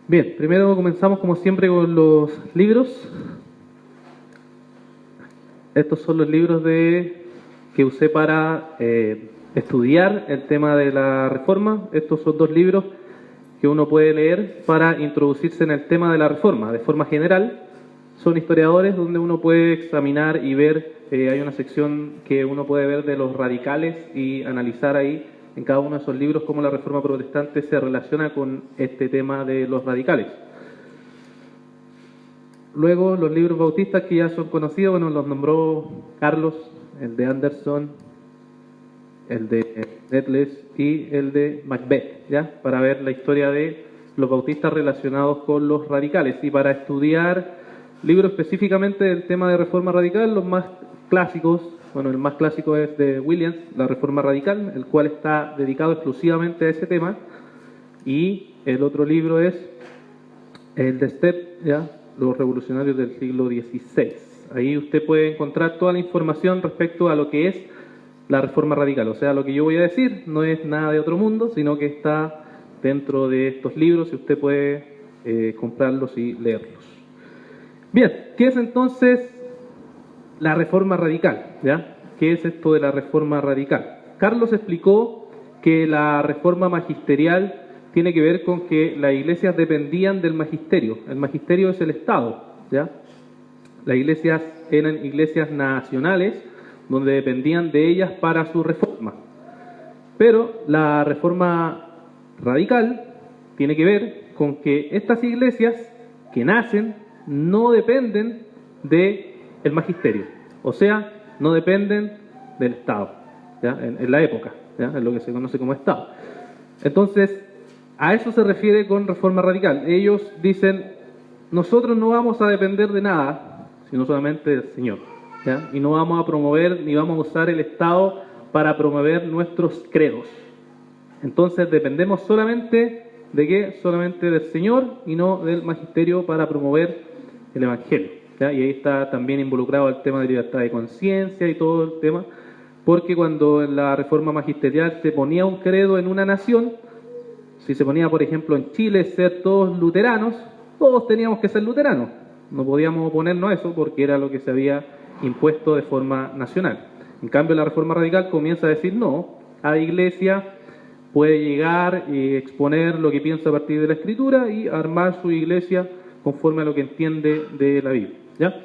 Bien, primero comenzamos como siempre con los libros. Estos son los libros que usé para estudiar el tema de la reforma. Estos son dos libros que uno puede leer para introducirse en el tema de la reforma. De forma general, son historiadores donde uno puede examinar y ver, hay una sección que uno puede ver de los radicales y analizar ahí en cada uno de esos libros cómo la reforma protestante se relaciona con este tema de los radicales. Luego los libros bautistas que ya son conocidos, bueno, los nombró Carlos, el de Anderson, el de Netles y el de Macbeth, ¿ya? Para ver la historia de los bautistas relacionados con los radicales. Y para estudiar libros específicamente del tema de reforma radical, los más clásicos, bueno, el más clásico es de Williams, la reforma radical, el cual está dedicado exclusivamente a ese tema. Y el otro libro es el de Stepp, ¿ya? Los revolucionarios del siglo XVI. Ahí usted puede encontrar toda la información respecto a lo que es la reforma radical. O sea, lo que yo voy a decir no es nada de otro mundo, sino que está dentro de estos libros y usted puede comprarlos y leerlos. Bien, ¿qué es entonces la reforma radical? ¿Ya? ¿Qué es esto de la reforma radical? Carlos explicó que la reforma magisterial tiene que ver con que las iglesias dependían del magisterio. El magisterio es el Estado, ¿ya? Las iglesias eran iglesias nacionales donde dependían de ellas para su reforma. Pero la reforma radical tiene que ver con que estas iglesias que nacen no dependen del magisterio, o sea, no dependen del Estado, ¿ya? En la época, ¿ya? En lo que se conoce como Estado. Entonces, a eso se refiere con reforma radical. Ellos dicen, nosotros no vamos a depender de nada, sino solamente del Señor, ¿ya? Y no vamos a promover ni vamos a usar el Estado para promover nuestros credos. Entonces dependemos solamente de qué, solamente del Señor y no del magisterio para promover el Evangelio, ¿ya? Y ahí está también involucrado el tema de libertad de conciencia y todo el tema, porque cuando en la reforma magisterial se ponía un credo en una nación, si se ponía, por ejemplo, en Chile ser todos luteranos, todos teníamos que ser luteranos. No podíamos oponernos a eso porque era lo que se había impuesto de forma nacional. En cambio, la reforma radical comienza a decir no, cada iglesia puede llegar y exponer lo que piensa a partir de la Escritura y armar su iglesia conforme a lo que entiende de la Biblia, ¿ya?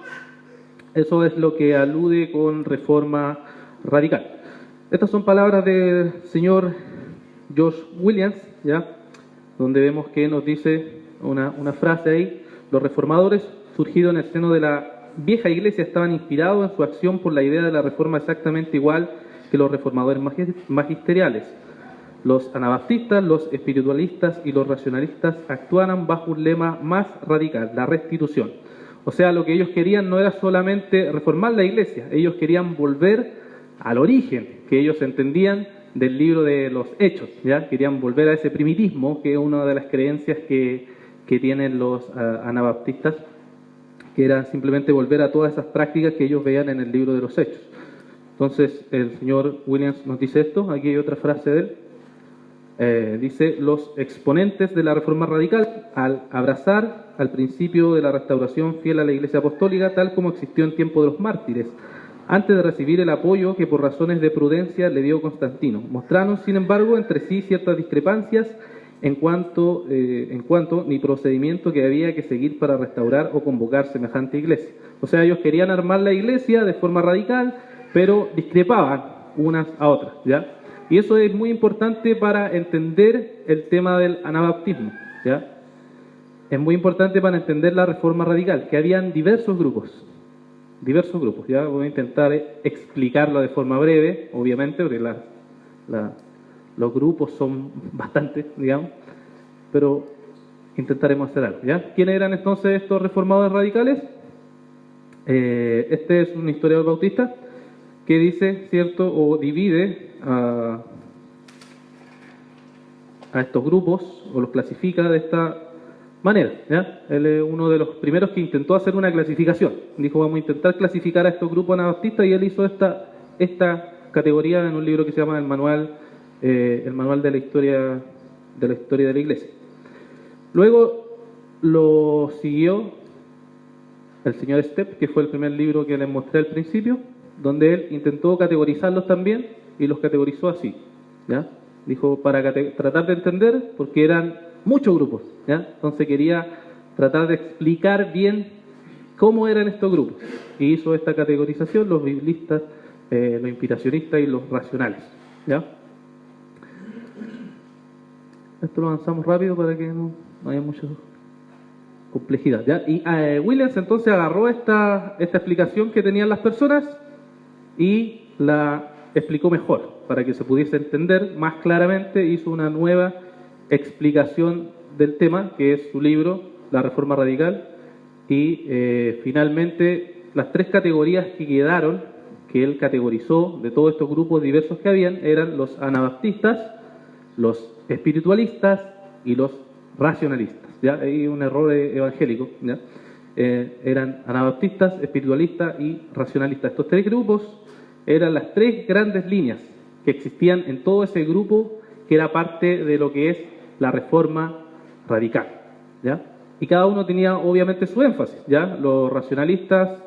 Eso es lo que alude con reforma radical. Estas son palabras del señor George Williams, ¿ya? Donde vemos que nos dice una frase ahí: los reformadores surgidos en el seno de la vieja iglesia estaban inspirados en su acción por la idea de la reforma exactamente igual que los reformadores magisteriales. Los anabaptistas, los espiritualistas y los racionalistas actuaban bajo un lema más radical, la restitución. O sea, lo que ellos querían no era solamente reformar la iglesia, ellos querían volver al origen que ellos entendían del libro de los Hechos, ¿ya? Querían volver a ese primitismo, que es una de las creencias que tienen los anabaptistas, que era simplemente volver a todas esas prácticas que ellos veían en el libro de los Hechos. Entonces, el señor Williams nos dice esto, aquí hay otra frase de él, dice, los exponentes de la reforma radical, al abrazar al principio de la restauración fiel a la Iglesia Apostólica, tal como existió en tiempo de los mártires, antes de recibir el apoyo que por razones de prudencia le dio Constantino. Mostraron, sin embargo, entre sí ciertas discrepancias en cuanto ni procedimiento que había que seguir para restaurar o convocar semejante iglesia. O sea, ellos querían armar la iglesia de forma radical, pero discrepaban unas a otras, ¿ya? Y eso es muy importante para entender el tema del anabaptismo, ¿ya? Es muy importante para entender la reforma radical, que habían diversos grupos, ya voy a intentar explicarlo de forma breve, obviamente, porque los grupos son bastantes, digamos, pero intentaremos hacer algo, ¿ya? ¿Quiénes eran entonces estos reformadores radicales? Este es un historiador bautista que dice, ¿cierto?, o divide a estos grupos, o los clasifica de esta manera, ¿ya? Él es uno de los primeros que intentó hacer una clasificación. Dijo, vamos a intentar clasificar a estos grupos anabaptistas, y él hizo esta categoría en un libro que se llama el manual de la historia de la Iglesia. Luego lo siguió el señor Stepp, que fue el primer libro que les mostré al principio, donde él intentó categorizarlos también y los categorizó así, ¿ya? Dijo, para tratar de entender, porque eran muchos grupos, ¿ya? Entonces quería tratar de explicar bien cómo eran estos grupos. Y hizo esta categorización, los biblistas, los inspiracionistas y los racionales, ¿ya? Esto lo avanzamos rápido para que no haya mucha complejidad, ¿ya? Y Williams entonces agarró esta explicación que tenían las personas y la explicó mejor, para que se pudiese entender más claramente. Hizo una nueva explicación del tema, que es su libro, La Reforma Radical, y finalmente las tres categorías que quedaron, que él categorizó de todos estos grupos diversos que habían, eran los anabaptistas, los espiritualistas y los racionalistas, ¿ya? Hay un error evangélico, ¿ya? Eran anabaptistas, espiritualistas y racionalistas. Estos tres grupos eran las tres grandes líneas que existían en todo ese grupo que era parte de lo que es la reforma radical, ¿ya? Y cada uno tenía obviamente su énfasis, ¿ya? Los racionalistas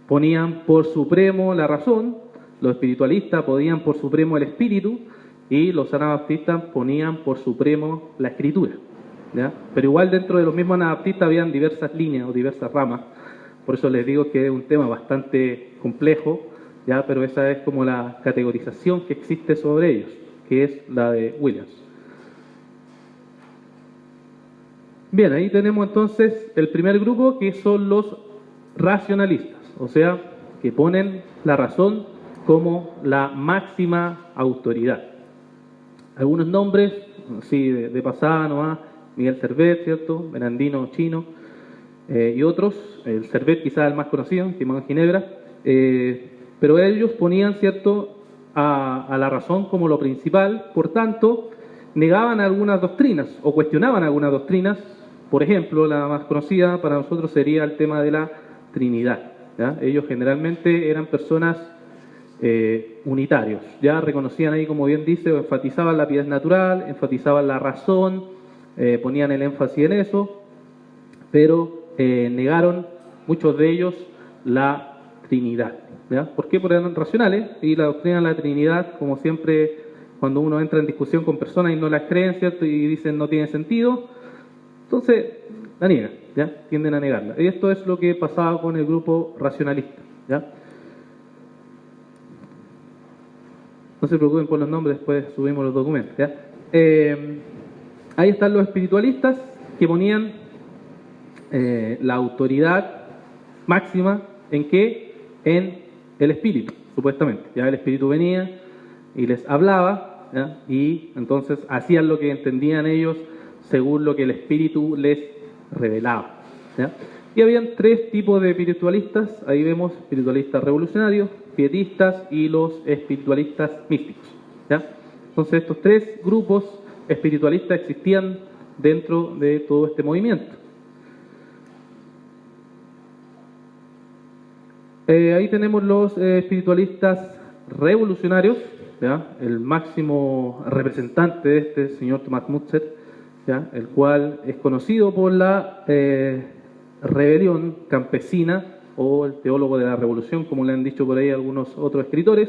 ponían por supremo la razón, los espiritualistas ponían por supremo el espíritu y los anabaptistas ponían por supremo la escritura, ¿ya? Pero igual dentro de los mismos anabaptistas habían diversas líneas o diversas ramas, por eso les digo que es un tema bastante complejo, ¿ya? Pero esa es como la categorización que existe sobre ellos, que es la de Williams. Bien, ahí tenemos entonces el primer grupo, que son los racionalistas, o sea, que ponen la razón como la máxima autoridad. Algunos nombres, sí, de pasada nomás: Miguel Servet, ¿cierto? Bernardino Chino, y otros. El Servet quizás el más conocido, Simón Ginebra, pero ellos ponían, ¿cierto?, a la razón como lo principal. Por tanto, negaban algunas doctrinas o cuestionaban algunas doctrinas. Por ejemplo, la más conocida para nosotros sería el tema de la Trinidad, ¿ya? Ellos generalmente eran personas unitarios, ya reconocían ahí, como bien dice, o enfatizaban la piedad natural, enfatizaban la razón, ponían el énfasis en eso, pero negaron muchos de ellos la Trinidad, ¿ya? ¿Por qué? Porque eran racionales y la doctrina de la Trinidad, como siempre, cuando uno entra en discusión con personas y no las creen, ¿cierto?, y dicen no tiene sentido, entonces la niegan, ¿ya? Tienden a negarla. Y esto es lo que pasaba con el grupo racionalista, ¿ya? No se preocupen por los nombres, después subimos los documentos, ¿ya? Ahí están los espiritualistas, que ponían la autoridad máxima ¿en qué? En el espíritu, supuestamente. Ya el espíritu venía y les hablaba, ¿ya? Y entonces hacían lo que entendían ellos según lo que el espíritu les revelaba, ¿ya? Y habían tres tipos de espiritualistas. Ahí vemos espiritualistas revolucionarios, pietistas y los espiritualistas místicos, ¿ya? Entonces estos tres grupos espiritualistas existían dentro de todo este movimiento. Ahí tenemos los espiritualistas revolucionarios, ¿ya? El máximo representante de este señor Thomas Müntzer, ¿ya? El cual es conocido por la rebelión campesina, o el teólogo de la revolución, como le han dicho por ahí algunos otros escritores,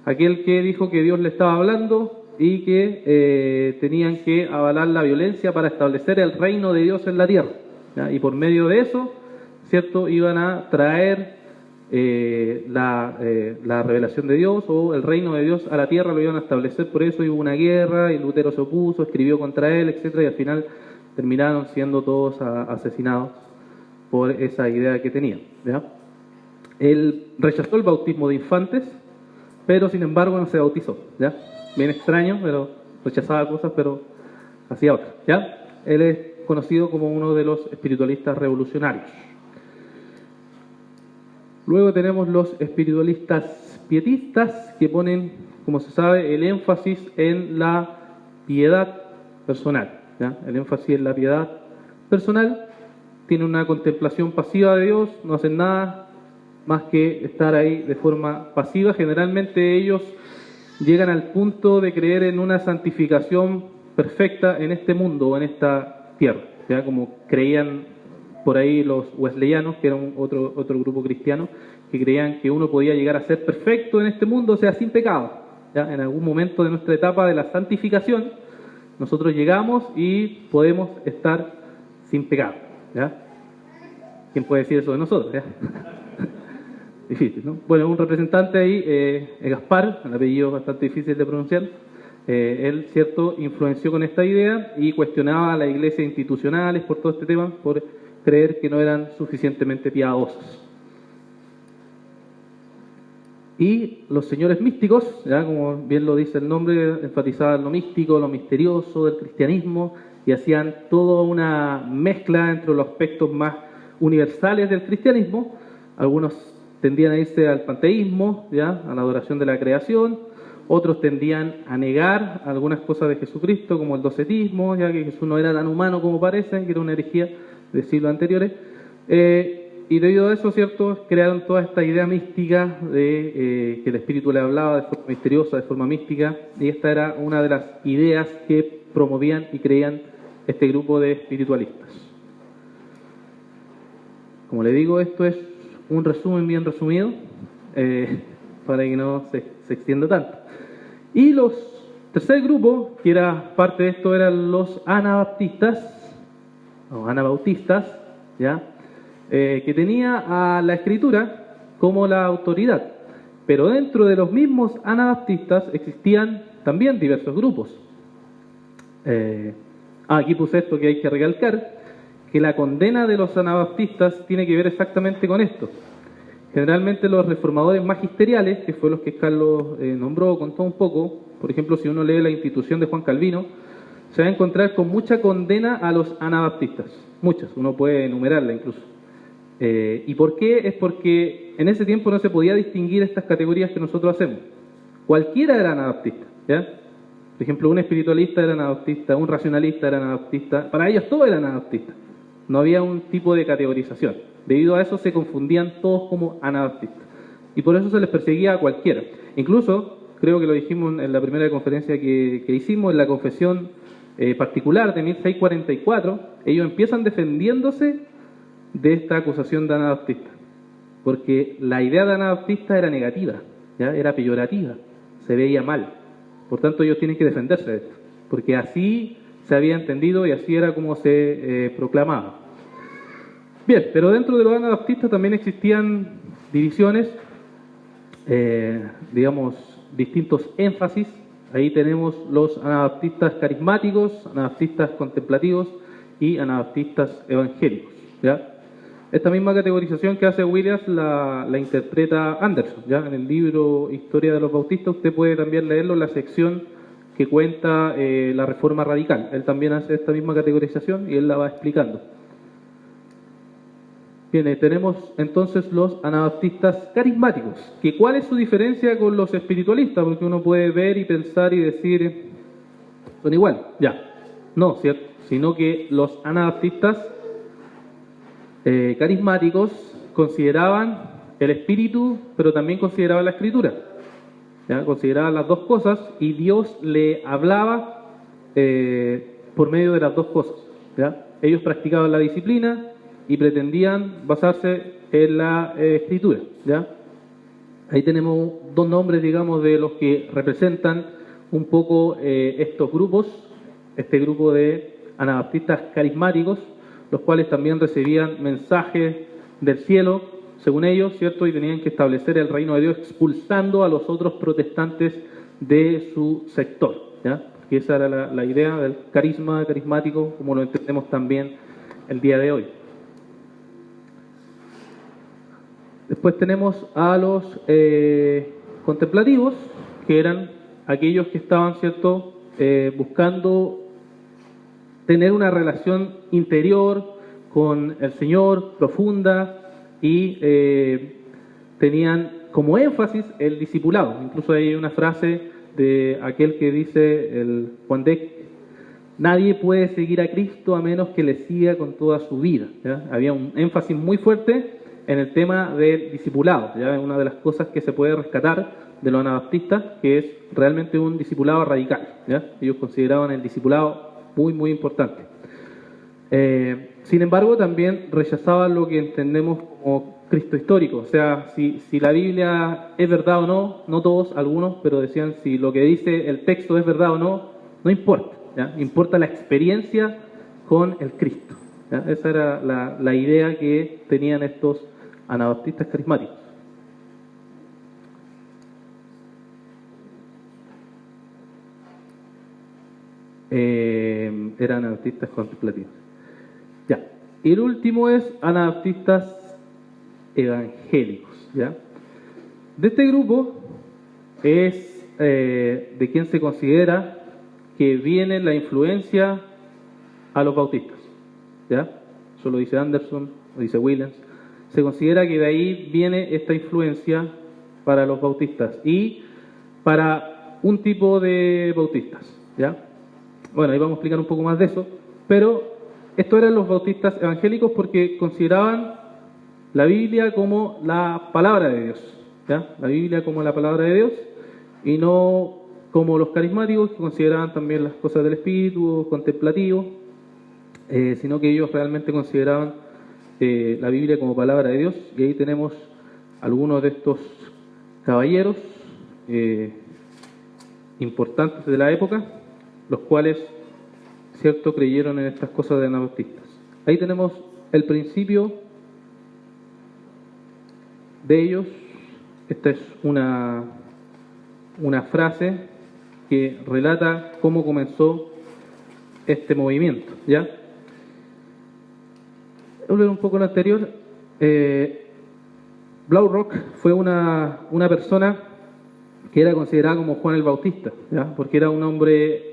aquel que dijo que Dios le estaba hablando y que tenían que avalar la violencia para establecer el reino de Dios en la tierra, ¿ya? Y por medio de eso, ¿cierto?, iban a traer la revelación de Dios o el reino de Dios a la tierra, lo iban a establecer. Por eso hubo una guerra y Lutero se opuso, escribió contra él, etcétera, y al final terminaron siendo todos asesinados por esa idea que tenían, ¿ya? Él rechazó el bautismo de infantes, pero sin embargo no se bautizó, ¿ya? Bien extraño, pero rechazaba cosas, pero hacía otras, ¿ya? Él es conocido como uno de los espiritualistas revolucionarios. Luego tenemos los espiritualistas pietistas, que ponen, como se sabe, el énfasis en la piedad personal, ¿ya? El énfasis en la piedad personal. Tienen una contemplación pasiva de Dios, no hacen nada más que estar ahí de forma pasiva. Generalmente ellos llegan al punto de creer en una santificación perfecta en este mundo o en esta tierra, ¿ya? Como creían por ahí los wesleyanos, que era otro grupo cristiano, que creían que uno podía llegar a ser perfecto en este mundo, o sea, sin pecado. ¿Ya? En algún momento de nuestra etapa de la santificación, nosotros llegamos y podemos estar sin pecado. ¿Ya? ¿Quién puede decir eso de nosotros? ¿Ya? Difícil, ¿no? Bueno, un representante ahí, Gaspar, el apellido bastante difícil de pronunciar, él, cierto, influenció con esta idea y cuestionaba a las iglesias institucionales por todo este tema, por creer que no eran suficientemente piadosos. Y los señores místicos, ya como bien lo dice el nombre, enfatizaban lo místico, lo misterioso del cristianismo y hacían toda una mezcla entre los aspectos más universales del cristianismo. Algunos tendían a irse al panteísmo, ¿ya? A la adoración de la creación. Otros tendían a negar algunas cosas de Jesucristo, como el docetismo, ya que Jesús no era tan humano como parece, que era una herejía de siglos anteriores. Y debido a eso, ¿cierto?, crearon toda esta idea mística de que el Espíritu le hablaba de forma misteriosa, de forma mística, y esta era una de las ideas que promovían y creían este grupo de espiritualistas. Como le digo, esto es un resumen bien resumido, para que no se extienda tanto. Y los tercer grupo, que era parte de esto, eran los anabaptistas, o anabautistas, ¿ya? Que tenía a la Escritura como la autoridad. Pero dentro de los mismos anabaptistas existían también diversos grupos. Aquí puse esto que hay que recalcar, que la condena de los anabaptistas tiene que ver exactamente con esto. Generalmente los reformadores magisteriales, que fue los que Carlos nombró, contó un poco, por ejemplo, si uno lee la Institución de Juan Calvino, se va a encontrar con mucha condena a los anabaptistas, muchas, uno puede enumerarla incluso. ¿Y por qué? Es porque en ese tiempo no se podía distinguir estas categorías que nosotros hacemos. Cualquiera era anabaptista, ¿ya? Por ejemplo, un espiritualista era anabaptista, un racionalista era anabaptista, para ellos todos eran anabaptistas. No había un tipo de categorización. Debido a eso se confundían todos como anabaptistas. Y por eso se les perseguía a cualquiera. Incluso, creo que lo dijimos en la primera conferencia que hicimos, en la confesión particular de 1644, ellos empiezan defendiéndose de esta acusación de anabaptista. Porque la idea de anabaptista era negativa, ¿ya? Era peyorativa, se veía mal. Por tanto, ellos tienen que defenderse de esto. Porque así se había entendido y así era como se proclamaba. Bien, pero dentro de los anabaptistas también existían divisiones, digamos, distintos énfasis. Ahí tenemos los anabaptistas carismáticos, anabaptistas contemplativos y anabaptistas evangélicos, ¿ya? Esta misma categorización que hace Williams la interpreta Anderson, ¿ya? En el libro Historia de los Bautistas usted puede también leerlo en la sección que cuenta la Reforma Radical. Él también hace esta misma categorización y él la va explicando. Bien, tenemos entonces los anabaptistas carismáticos. ¿Cuál es su diferencia con los espiritualistas? Porque uno puede ver y pensar y decir, son igual, ya. No, ¿cierto? Sino que los anabaptistas carismáticos consideraban el espíritu, pero también consideraban la escritura. ¿Ya? Consideraban las dos cosas y Dios le hablaba por medio de las dos cosas. ¿Ya? Ellos practicaban la disciplina y pretendían basarse en la escritura, ¿ya? Ahí tenemos dos nombres, digamos, de los que representan un poco estos grupos, este grupo de anabaptistas carismáticos, los cuales también recibían mensajes del cielo, según ellos, ¿cierto? Y tenían que establecer el reino de Dios expulsando a los otros protestantes de su sector, ¿ya? Porque esa era la idea del carisma carismático, como lo entendemos también el día de hoy. Después tenemos a los contemplativos, que eran aquellos que estaban, ¿cierto?, buscando tener una relación interior con el Señor, profunda, y tenían como énfasis el discipulado. Incluso hay una frase de aquel que dice, el Juan Deck, nadie puede seguir a Cristo a menos que le siga con toda su vida, ¿ya? Había un énfasis muy fuerte en el tema del discipulado, ¿ya? Una de las cosas que se puede rescatar de los anabaptistas, que es realmente un discipulado radical, ¿ya? Ellos consideraban el discipulado muy, muy importante. Sin embargo, también rechazaban lo que entendemos como Cristo histórico. O sea, si la Biblia es verdad o no, no todos, algunos, pero decían si lo que dice el texto es verdad o no, no importa. ¿Ya? Importa la experiencia con el Cristo. ¿Ya? Esa era la idea que tenían estos anabaptistas carismáticos. Eran anabaptistas contemplativos. Ya. Y el último es anabaptistas evangélicos. ¿Ya? De este grupo es de quien se considera que viene la influencia a los bautistas. ¿Ya? Eso lo dice Anderson, lo dice Williams. Se considera que de ahí viene esta influencia para los bautistas y para un tipo de bautistas. ¿Ya? Bueno, ahí vamos a explicar un poco más de eso, pero estos eran los bautistas evangélicos porque consideraban la Biblia como la palabra de Dios, ¿ya? La Biblia como la palabra de Dios y no como los carismáticos que consideraban también las cosas del espíritu, contemplativo, sino que ellos realmente consideraban la Biblia como palabra de Dios. Y ahí tenemos algunos de estos caballeros importantes de la época, los cuales, cierto, creyeron en estas cosas de anabaptistas. Ahí tenemos el principio de ellos. Esta es una frase que relata cómo comenzó este movimiento. ¿Ya? Voy a volver un poco a lo anterior. Blaurock fue una persona que era considerada como Juan el Bautista, ¿ya? Porque era un hombre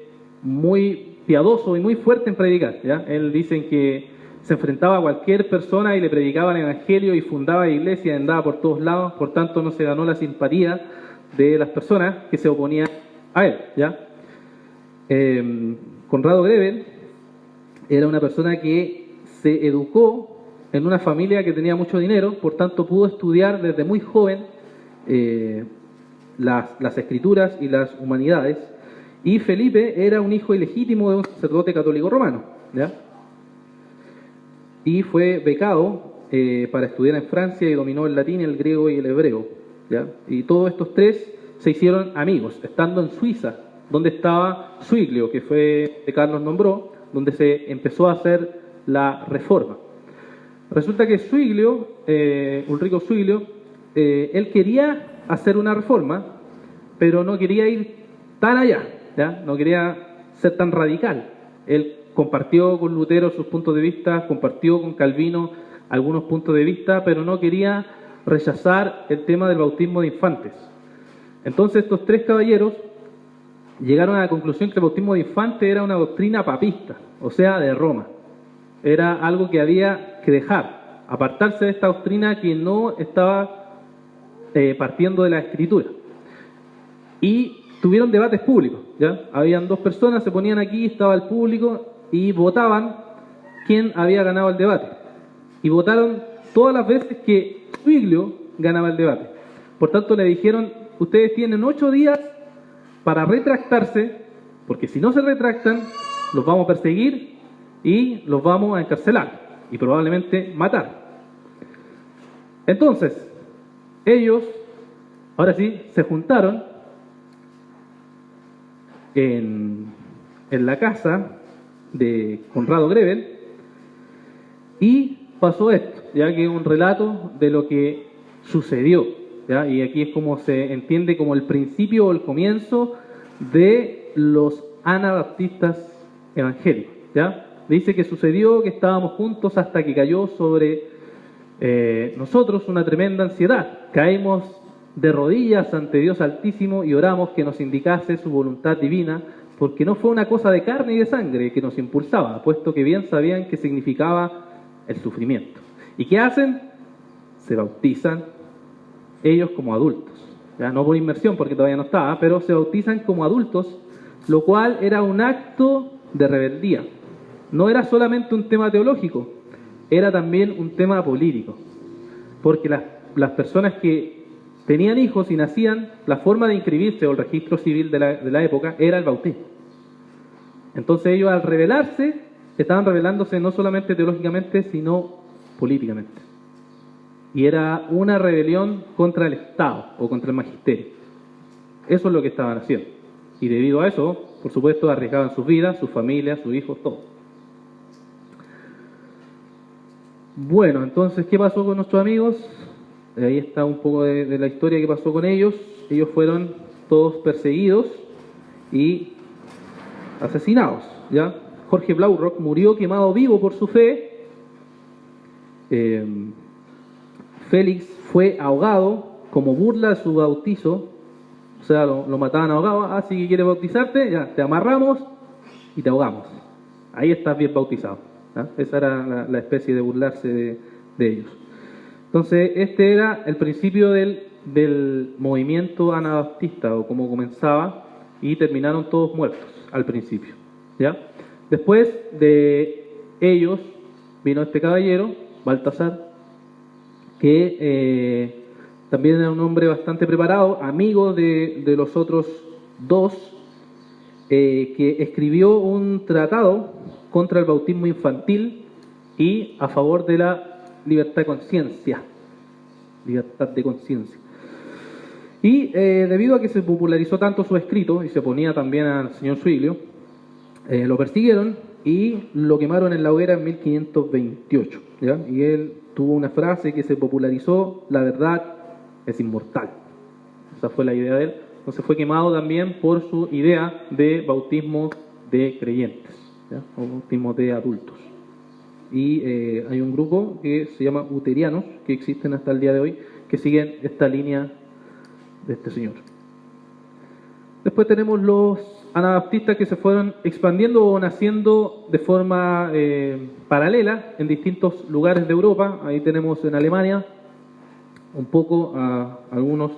muy piadoso y muy fuerte en predicar. ¿Ya? Él dicen que se enfrentaba a cualquier persona y le predicaba el evangelio y fundaba iglesias, andaba por todos lados, por tanto no se ganó la simpatía de las personas que se oponían a él. ¿Ya? Conrado Grebel era una persona que se educó en una familia que tenía mucho dinero, por tanto pudo estudiar desde muy joven las escrituras y las humanidades, y Felipe era un hijo ilegítimo de un sacerdote católico romano. ¿Ya? Y fue becado para estudiar en Francia y dominó el latín, el griego y el hebreo. ¿Ya? Y todos estos tres se hicieron amigos, estando en Suiza, donde estaba Zwinglio, que fue que Carlos nombró, donde se empezó a hacer la reforma. Resulta que Zwinglio, Ulrico Zwinglio, él quería hacer una reforma, pero no quería ir tan allá, ¿ya? No quería ser tan radical. Él compartió con Lutero sus puntos de vista, compartió con Calvino algunos puntos de vista, pero no quería rechazar el tema del bautismo de infantes. Entonces estos tres caballeros llegaron a la conclusión que el bautismo de infantes era una doctrina papista, o sea, de Roma. Era algo que había que dejar, apartarse de esta doctrina que no estaba partiendo de la Escritura. Y tuvieron debates públicos, ¿ya? Habían dos personas, se ponían aquí, estaba el público y votaban quién había ganado el debate. Y votaron todas las veces que Zwinglio ganaba el debate. Por tanto, le dijeron, ustedes tienen 8 días para retractarse, porque si no se retractan, los vamos a perseguir y los vamos a encarcelar y probablemente matar. Entonces, ellos, ahora sí, se juntaron en la casa de Conrado Grebel y pasó esto, ya que es un relato de lo que sucedió, ¿ya? Y aquí es como se entiende como el principio o el comienzo de los anabaptistas evangélicos, ¿ya? Dice que sucedió que estábamos juntos hasta que cayó sobre nosotros una tremenda ansiedad. Caímos de rodillas ante Dios Altísimo y oramos que nos indicase su voluntad divina, porque no fue una cosa de carne y de sangre que nos impulsaba, puesto que bien sabían qué significaba el sufrimiento. ¿Y qué hacen? Se bautizan ellos como adultos, ¿ya? No por inmersión porque todavía no estaba, pero se bautizan como adultos, lo cual era un acto de rebeldía. No era solamente un tema teológico, era también un tema político, porque las personas que tenían hijos y nacían, la forma de inscribirse o el registro civil de la época era el bautismo. Entonces ellos, al rebelarse, estaban rebelándose no solamente teológicamente, sino políticamente. Y era una rebelión contra el Estado o contra el magisterio. Eso es lo que estaban haciendo. Y debido a eso, por supuesto, arriesgaban sus vidas, sus familias, sus hijos, todo. Bueno, entonces, ¿qué pasó con nuestros amigos? Ahí está un poco de la historia que pasó con ellos. Ellos fueron todos perseguidos y asesinados, ¿ya? Jorge Blaurock murió quemado vivo por su fe. Félix fue ahogado como burla de su bautizo. O sea, lo mataban ahogado. Ah, si quieres bautizarte, ya, te amarramos y te ahogamos. Ahí estás bien bautizado, ¿ya? Esa era la especie de burlarse de ellos. Entonces, este era el principio del movimiento anabaptista, o cómo comenzaba, y terminaron todos muertos al principio, ¿ya? Después de ellos vino este caballero, Baltasar, que también era un hombre bastante preparado, amigo de los otros dos, que escribió un tratado contra el bautismo infantil y a favor de la libertad de conciencia. Libertad de conciencia. Y debido a que se popularizó tanto su escrito, y se oponía también al señor Zwinglio, lo persiguieron y lo quemaron en la hoguera en 1528, ¿ya? Y él tuvo una frase que se popularizó: la verdad es inmortal. Esa fue la idea de él. Entonces fue quemado también por su idea de bautismo de creyentes, ¿ya? O bautismo de adultos. Y hay un grupo que se llama Uterianos, que existen hasta el día de hoy, que siguen esta línea de este señor. Después tenemos los anabaptistas que se fueron expandiendo o naciendo de forma paralela en distintos lugares de Europa. Ahí tenemos en Alemania un poco a algunos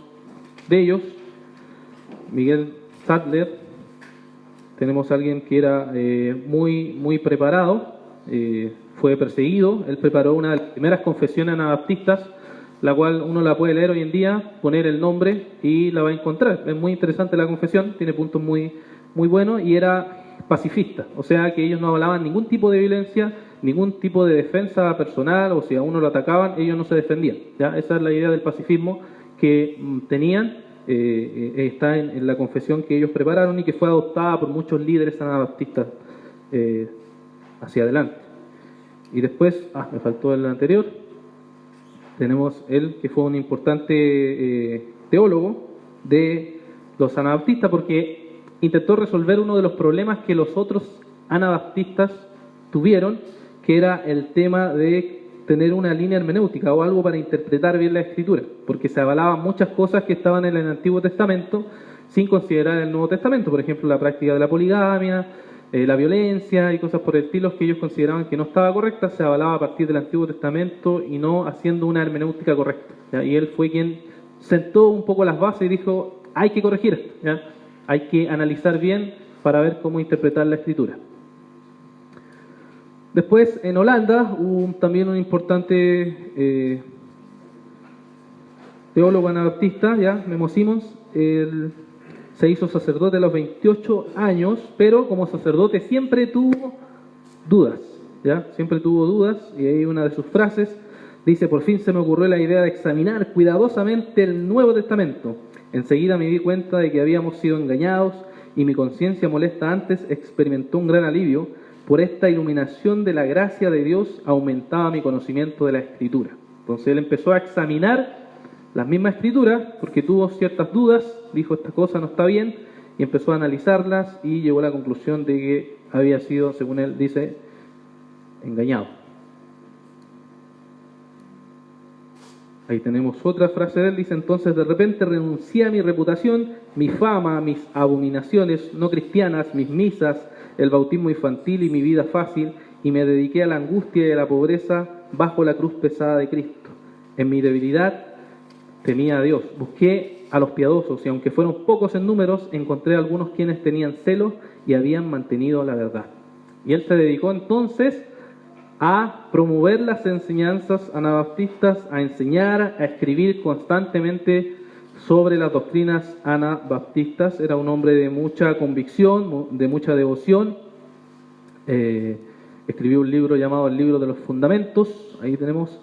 de ellos. Miguel Sadler, tenemos a alguien que era muy preparado, fue perseguido. Él preparó una de las primeras confesiones anabaptistas, la cual uno la puede leer hoy en día, poner el nombre y la va a encontrar. Es muy interesante la confesión, tiene puntos muy buenos, y era pacifista, o sea que ellos no hablaban ningún tipo de violencia, ningún tipo de defensa personal, o si a uno lo atacaban, ellos no se defendían, ¿ya? Esa es la idea del pacifismo que tenían. Está en la confesión que ellos prepararon y que fue adoptada por muchos líderes anabaptistas hacia adelante. Y después, me faltó el anterior, tenemos él, que fue un importante teólogo de los anabaptistas, porque intentó resolver uno de los problemas que los otros anabaptistas tuvieron, que era el tema de tener una línea hermenéutica o algo para interpretar bien la Escritura, porque se avalaban muchas cosas que estaban en el Antiguo Testamento sin considerar el Nuevo Testamento. Por ejemplo, la práctica de la poligamia, la violencia y cosas por el estilo que ellos consideraban que no estaba correcta, se avalaba a partir del Antiguo Testamento y no haciendo una hermenéutica correcta, ¿ya? Y él fue quien sentó un poco las bases y dijo: hay que corregir esto, ¿ya? Hay que analizar bien para ver cómo interpretar la Escritura. Después, en Holanda, hubo también un importante teólogo anabaptista, ¿ya? Memo Simons. Él se hizo sacerdote a los 28 años, pero como sacerdote siempre tuvo dudas, ¿ya? Siempre tuvo dudas, y ahí una de sus frases dice: por fin se me ocurrió la idea de examinar cuidadosamente el Nuevo Testamento. Enseguida me di cuenta de que habíamos sido engañados, y mi conciencia molesta antes experimentó un gran alivio. Por esta iluminación de la gracia de Dios aumentaba mi conocimiento de la Escritura. Entonces él empezó a examinar las mismas Escrituras porque tuvo ciertas dudas, dijo: esta cosa no está bien, y empezó a analizarlas y llegó a la conclusión de que había sido, según él dice, engañado. Ahí tenemos otra frase de él, dice: entonces de repente renuncié a mi reputación, mi fama, mis abominaciones no cristianas, mis misas, el bautismo infantil y mi vida fácil, y me dediqué a la angustia y a la pobreza bajo la cruz pesada de Cristo. En mi debilidad temía a Dios. Busqué a los piadosos, y aunque fueron pocos en números, encontré a algunos quienes tenían celos y habían mantenido la verdad. Y él se dedicó entonces a promover las enseñanzas anabaptistas, a enseñar, a escribir constantemente sobre las doctrinas anabaptistas. Era un hombre de mucha convicción, de mucha devoción, escribió un libro llamado El Libro de los Fundamentos, ahí tenemos,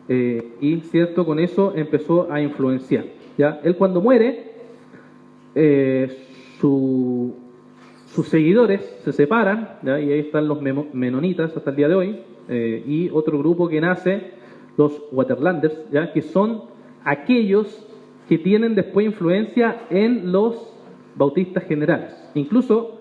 y cierto, con eso empezó a influenciar. ¿Ya? Él cuando muere, sus seguidores se separan, ¿ya? Y ahí están los menonitas hasta el día de hoy, y otro grupo que nace, los Waterlanders, ¿ya? Que son aquellos que tienen después influencia en los bautistas generales. Incluso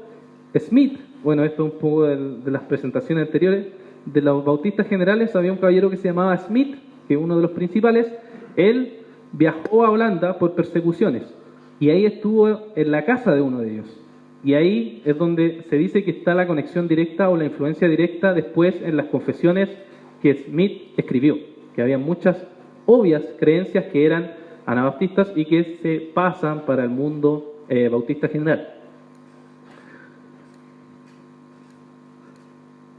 Smith, bueno, esto es un poco de las presentaciones anteriores, de los bautistas generales había un caballero que se llamaba Smith, que es uno de los principales. Él viajó a Holanda por persecuciones y ahí estuvo en la casa de uno de ellos. Y ahí es donde se dice que está la conexión directa o la influencia directa después en las confesiones que Smith escribió, que había muchas obvias creencias que eran anabaptistas y que se pasan para el mundo bautista general.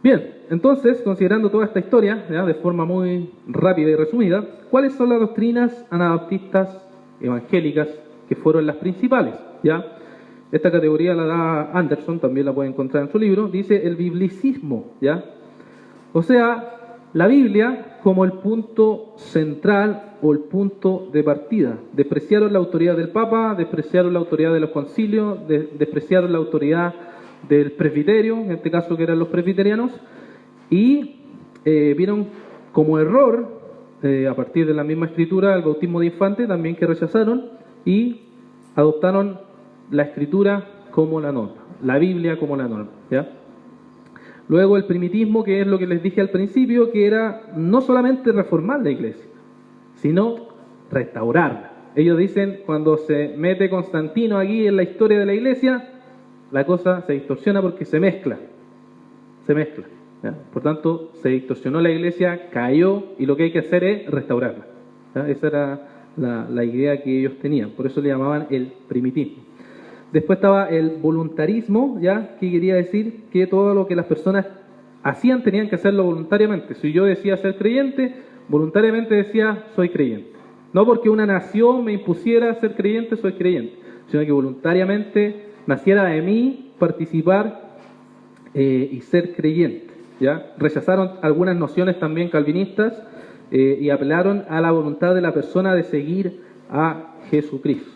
Bien, entonces, considerando toda esta historia, ¿ya? De forma muy rápida y resumida, ¿cuáles son las doctrinas anabaptistas evangélicas que fueron las principales? ¿Ya? Esta categoría la da Anderson, también la pueden encontrar en su libro, dice el biblicismo, ¿ya? O sea, la Biblia como el punto central o el punto de partida. Despreciaron la autoridad del Papa, despreciaron la autoridad de los concilios, despreciaron la autoridad del presbiterio, en este caso que eran los presbiterianos, y vieron como error, a partir de la misma escritura, el bautismo de infante, también que rechazaron, y adoptaron la escritura como la norma, la Biblia como la norma, ¿ya? Luego el primitismo, que es lo que les dije al principio, que era no solamente reformar la iglesia, sino restaurarla. Ellos dicen, cuando se mete Constantino aquí en la historia de la iglesia, la cosa se distorsiona porque se mezcla, ¿ya? Por tanto, se distorsionó la iglesia, cayó, y lo que hay que hacer es restaurarla, ¿ya? Esa era la idea que ellos tenían, por eso le llamaban el primitismo. Después estaba el voluntarismo, ¿ya? Que quería decir que todo lo que las personas hacían tenían que hacerlo voluntariamente. Si yo decía ser creyente, voluntariamente decía soy creyente. No porque una nación me impusiera ser creyente, soy creyente, sino que voluntariamente naciera de mí participar y ser creyente, ¿ya? Rechazaron algunas nociones también calvinistas y apelaron a la voluntad de la persona de seguir a Jesucristo,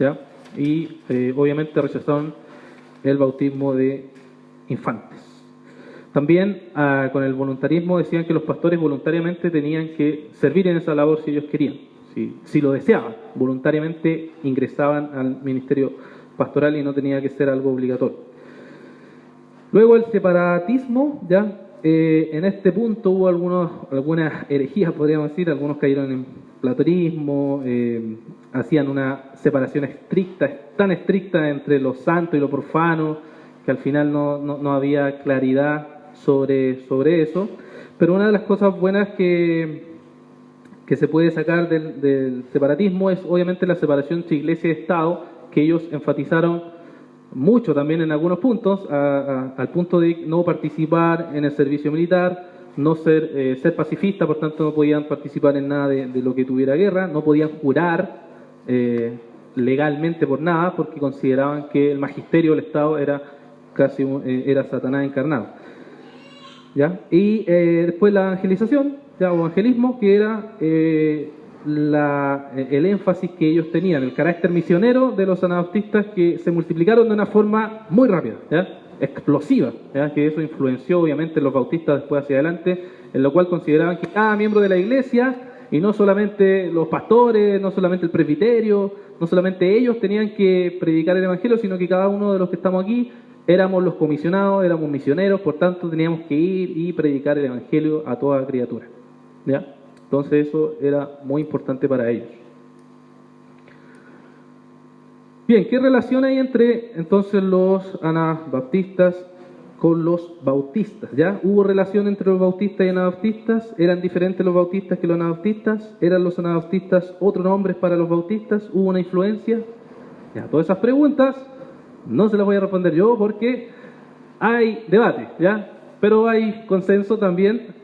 ¿ya? Y obviamente rechazaron el bautismo de infantes. También con el voluntarismo decían que los pastores voluntariamente tenían que servir en esa labor si ellos querían, si lo deseaban, voluntariamente ingresaban al ministerio pastoral y no tenía que ser algo obligatorio. Luego el separatismo, ya en este punto hubo algunas herejías, podríamos decir, algunos cayeron en platonismo, hacían una separación estricta, tan estricta entre lo santo y lo profano, que al final no había claridad sobre eso. Pero una de las cosas buenas que se puede sacar del separatismo es obviamente la separación entre iglesia y Estado, que ellos enfatizaron mucho también en algunos puntos, al punto de no participar en el servicio militar, no ser pacifista, por tanto no podían participar en nada de lo que tuviera guerra, no podían jurar legalmente por nada, porque consideraban que el magisterio del Estado era era Satanás encarnado, ¿ya? Y después la evangelización, ¿ya? O evangelismo, que era el énfasis que ellos tenían, el carácter misionero de los anabaptistas, que se multiplicaron de una forma muy rápida, ¿ya? Explosiva, ¿ya? Que eso influenció obviamente los bautistas después hacia adelante, en lo cual consideraban que cada miembro de la iglesia, y no solamente los pastores, no solamente el presbiterio, no solamente ellos tenían que predicar el evangelio, sino que cada uno de los que estamos aquí éramos los comisionados, éramos misioneros, por tanto teníamos que ir y predicar el evangelio a toda criatura, ¿ya? Entonces eso era muy importante para ellos. Bien, ¿qué relación hay entre entonces los anabaptistas con los bautistas? ¿Ya? ¿Hubo relación entre los bautistas y anabaptistas? ¿Eran diferentes los bautistas que los anabaptistas? ¿Eran los anabaptistas otros nombres para los bautistas? ¿Hubo una influencia? Ya, todas esas preguntas no se las voy a responder yo porque hay debate, ¿ya? Pero hay consenso también.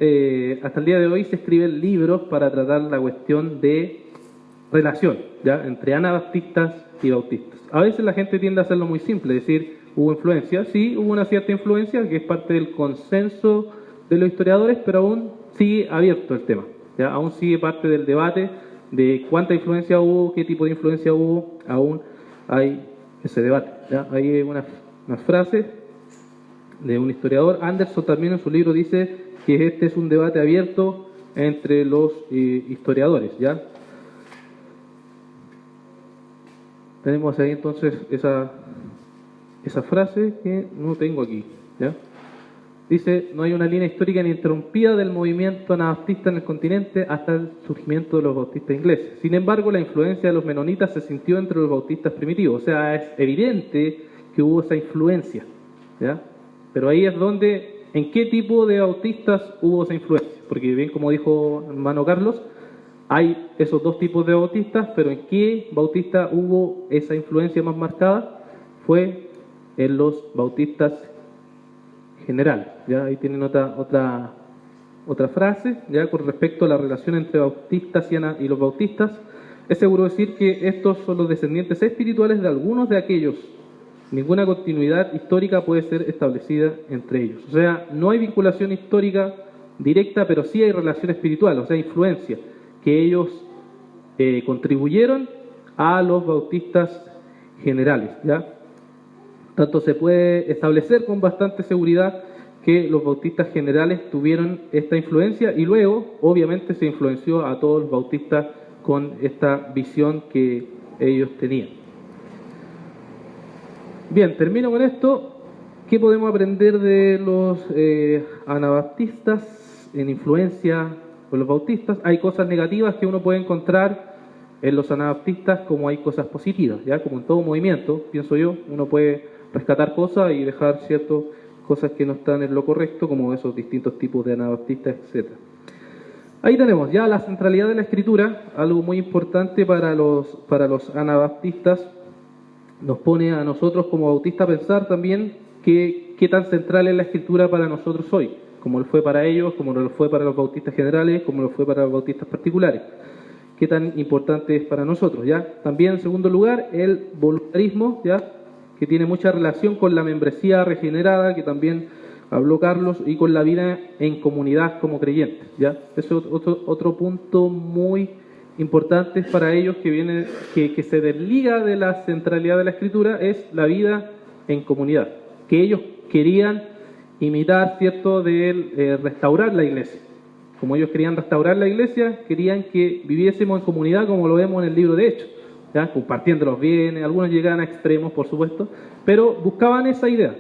Hasta el día de hoy se escriben libros para tratar la cuestión de relación, ¿ya? Entre anabaptistas y bautistas. A veces la gente tiende a hacerlo muy simple, decir, ¿hubo influencia? Sí, hubo una cierta influencia que es parte del consenso de los historiadores, pero aún sigue abierto el tema, ¿ya? Aún sigue parte del debate de cuánta influencia hubo, qué tipo de influencia hubo, aún hay ese debate, ¿ya? Hay una frase de un historiador. Anderson también en su libro dice que este es un debate abierto entre los historiadores, ¿ya? Tenemos ahí entonces esa frase que no tengo aquí, ¿ya? Dice: no hay una línea histórica ininterrumpida del movimiento anabaptista en el continente hasta el surgimiento de los bautistas ingleses. Sin embargo, la influencia de los menonitas se sintió entre los bautistas primitivos. O sea, es evidente que hubo esa influencia, ¿ya? Pero ahí es donde, ¿en qué tipo de bautistas hubo esa influencia? Porque bien, como dijo hermano Carlos, hay esos dos tipos de bautistas, pero ¿en qué bautista hubo esa influencia más marcada? Fue en los bautistas generales. ¿Ya? Ahí tienen otra frase, ya con respecto a la relación entre bautistas y los bautistas. Es seguro decir que estos son los descendientes espirituales de algunos de aquellos. Ninguna continuidad histórica puede ser establecida entre ellos. O sea, no hay vinculación histórica directa, pero sí hay relación espiritual, o sea, influencia, que ellos contribuyeron a los bautistas generales, ¿ya? Tanto se puede establecer con bastante seguridad que los bautistas generales tuvieron esta influencia y luego, obviamente, se influenció a todos los bautistas con esta visión que ellos tenían. Bien, termino con esto. ¿Qué podemos aprender de los anabaptistas en influencia con los bautistas? Hay cosas negativas que uno puede encontrar en los anabaptistas, como hay cosas positivas, ¿ya? Como en todo movimiento, pienso yo, uno puede rescatar cosas y dejar ciertas cosas que no están en lo correcto, como esos distintos tipos de anabaptistas, etc. Ahí tenemos ya la centralidad de la escritura, algo muy importante para los anabaptistas. Nos pone a nosotros como bautistas a pensar también qué tan central es la escritura para nosotros hoy, como lo fue para ellos, como lo fue para los bautistas generales, como lo fue para los bautistas particulares. Qué tan importante es para nosotros, ¿ya? También, en segundo lugar, el voluntarismo, ¿ya? Que tiene mucha relación con la membresía regenerada, que también habló Carlos, y con la vida en comunidad como creyentes, ¿ya? Ese es otro punto muy importante para ellos que se desliga de la centralidad de la escritura, es la vida en comunidad, que ellos querían imitar, ¿cierto?, de restaurar la iglesia. Como ellos querían restaurar la iglesia, querían que viviésemos en comunidad, como lo vemos en el libro de Hechos, ¿ya? Compartiendo los bienes. Algunos llegaban a extremos, por supuesto, pero buscaban esa idea,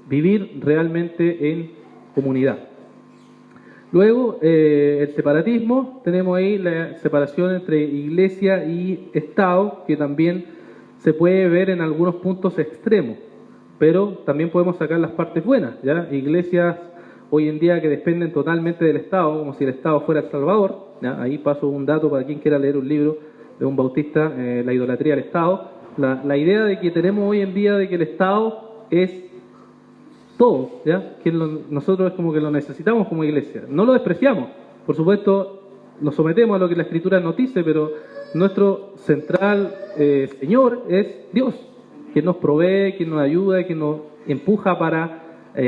vivir realmente en comunidad. Luego, el separatismo, tenemos ahí la separación entre iglesia y Estado, que también se puede ver en algunos puntos extremos, pero también podemos sacar las partes buenas, ¿ya? Iglesias hoy en día que dependen totalmente del Estado, como si el Estado fuera El Salvador, ¿ya? Ahí paso un dato para quien quiera leer un libro de un bautista, La idolatría del Estado. La idea de que tenemos hoy en día de que el Estado es todo, ¿ya? Que nosotros es como que lo necesitamos como iglesia. No lo despreciamos, por supuesto, nos sometemos a lo que la Escritura nos dice, pero nuestro central Señor es Dios, quien nos provee, quien nos ayuda, quien nos empuja para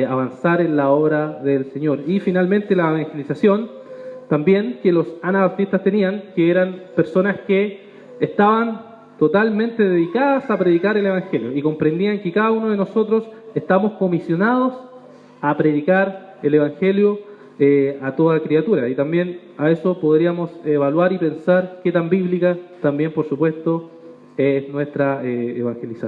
avanzar en la obra del Señor. Y finalmente la evangelización, también, que los anabaptistas tenían, que eran personas que estaban totalmente dedicadas a predicar el Evangelio y comprendían que cada uno de nosotros estamos comisionados a predicar el Evangelio a toda criatura, y también a eso podríamos evaluar y pensar qué tan bíblica también, por supuesto, es nuestra evangelización.